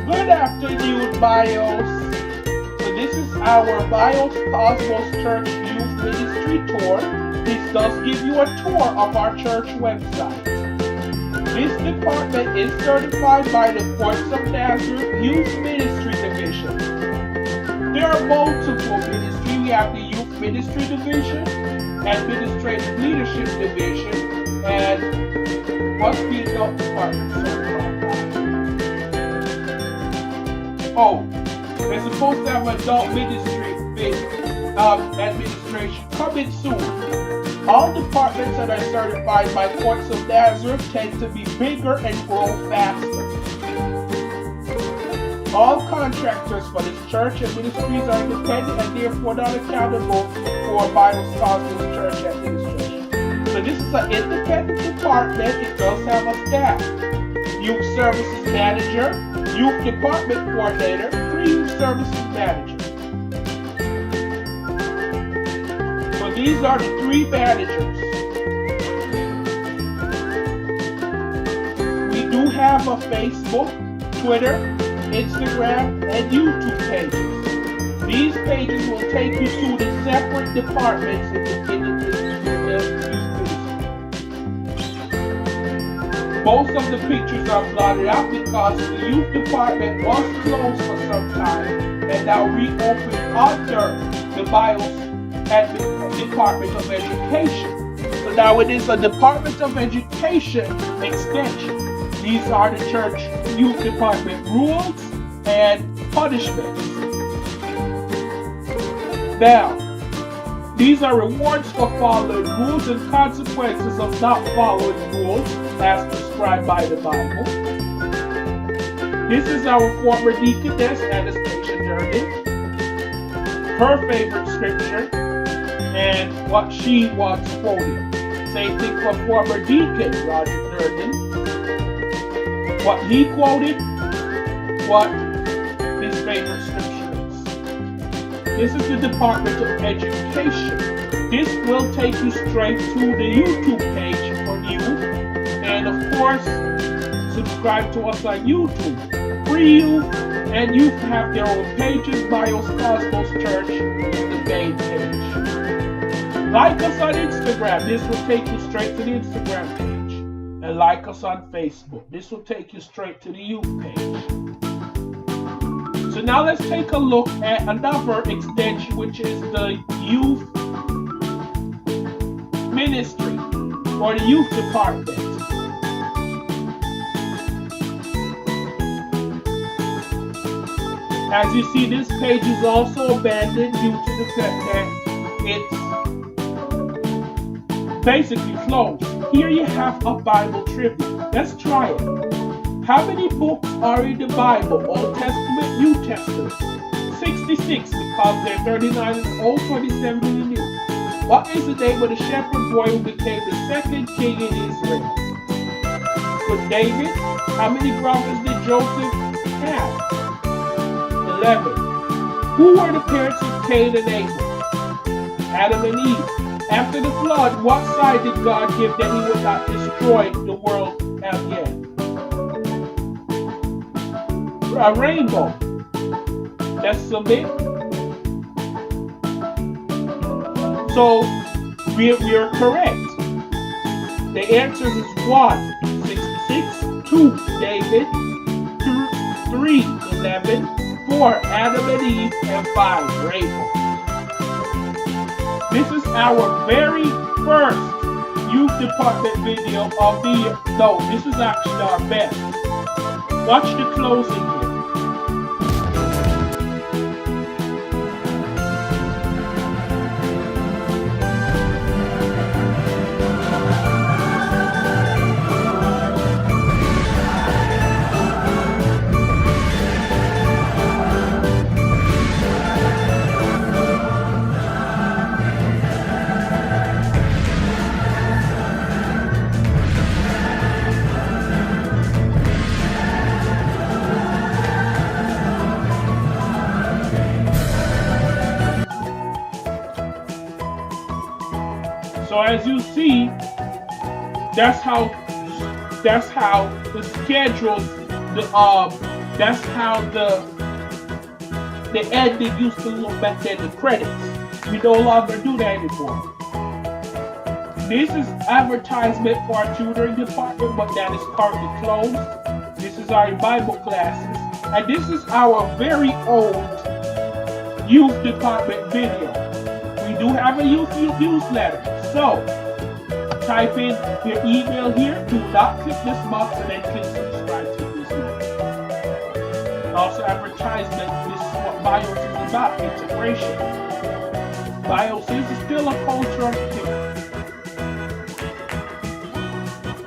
Good afternoon, Bios. So this is our Bios Kósmos Church Youth Ministry Tour. This does give you a tour of our church website. This department is certified by the Courts of Nazareth Youth Ministry Division. There are multiple ministries. We have the Youth Ministry Division, Administrative Leadership Division, and what's the adult department certified by? Oh, we're supposed to have adult ministry administration coming soon. All departments that are certified by Courts of Nazareth tend to be bigger and grow faster. All contractors for this church and ministries are independent and therefore not accountable for Bible Kósmos Church administration. So this is an independent department. It does have a staff. Youth Services Manager, Youth Department Coordinator, Pre-Youth Services Manager. So these are the three managers. We do have a Facebook, Twitter, Instagram, and YouTube pages. These pages will take you to the separate departments in the Most of the pictures are blotted out because the youth department was closed for some time and now reopened under the Bios and the Department of Education. So now it is a Department of Education extension. These are the church youth department rules and punishments. Now, these are rewards for following rules and consequences of not following rules as prescribed by the Bible. This is our former deaconess, Anastasia Durden. Her favorite scripture and what she once quoted. Same thing for former deacon Roger Durden. What he quoted, what his favorite scripture is. This is the Department of Education. This will take you straight to the YouTube page for youth. And of course, subscribe to us on YouTube. Free youth and youth have their own pages. Bios Kósmos Church is the main page. Like us on Instagram. This will take you straight to the Instagram page. And like us on Facebook. This will take you straight to the youth page. So now let's take a look at another extension, which is the youth ministry or the youth department. As you see, this page is also abandoned due to the fact that it's basically closed. Here you have a Bible trivia. Let's try it. How many books are in the Bible? Old Testament, New Testament? 66 because they're 39 in the Old, 27 in the New. What is the name of the shepherd boy who became the second king in Israel? For David, how many brothers did Joseph have? 11. Who were the parents of Cain and Abel? Adam and Eve. After the flood, what sign did God give that he would not destroy the world again? A rainbow. Let's submit. So we are correct. The answer is 1, 66, 2, David, 3, 11, 4, Adam and Eve, and 5, rainbow. This is our very first youth department video of the year. No, this is actually our best. Watch the closing here. So as you see, that's how the schedules That's how the ending used to look back then, the credits. We no longer do that anymore. This is advertisement for our tutoring department, but that is currently closed. This is our Bible classes. And this is our very old youth department video. We do have a youth newsletter. So, type in your email here. Do not click this box and then click subscribe to this newsletter. Also, advertisement. This is what BIOS is about, integration. BIOS is still a culture of care.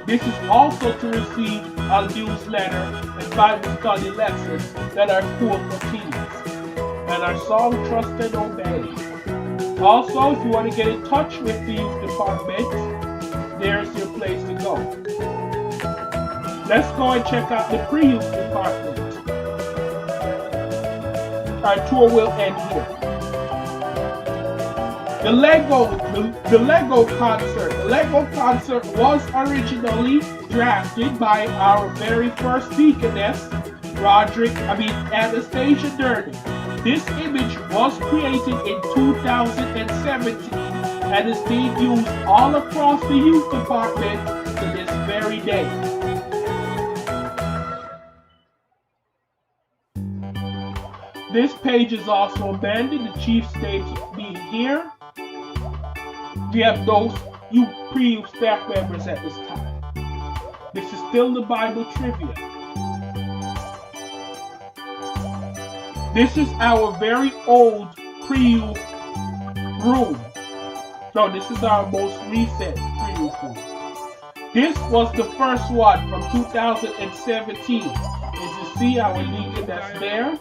This is also to receive a newsletter and Bible study lessons that are cool for teens and are song, trust, and obey. Also, if you want to get in touch with the youth department, there's your place to go. Let's go and check out the pre-youth department. Our tour will end here. The Lego concert. The Lego concert was originally drafted by our very first deaconess, Anastasia Durden. This image was created in 2017 and is being used all across the youth department to this very day. This page is also abandoned. The chief states being here. We have those pre-youth staff members at this time. This is still the Bible trivia. This is our very old pre-youth room. So this is our most recent pre-youth room. This was the first one from 2017. As you see, our deacon that's there.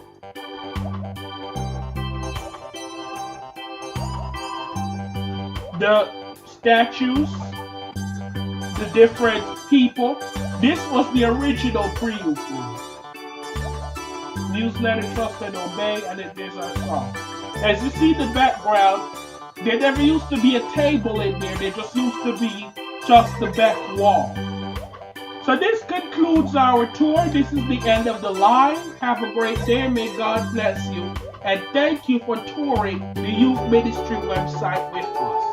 The statues, the different people. This was the original pre-youth room. Newsletter, trust and obey, and then there's our song. As you see the background, there never used to be a table in there. There just used to be just the back wall. So this concludes our tour. This is the end of the line. Have a great day. May God bless you. And thank you for touring the youth ministry website with us.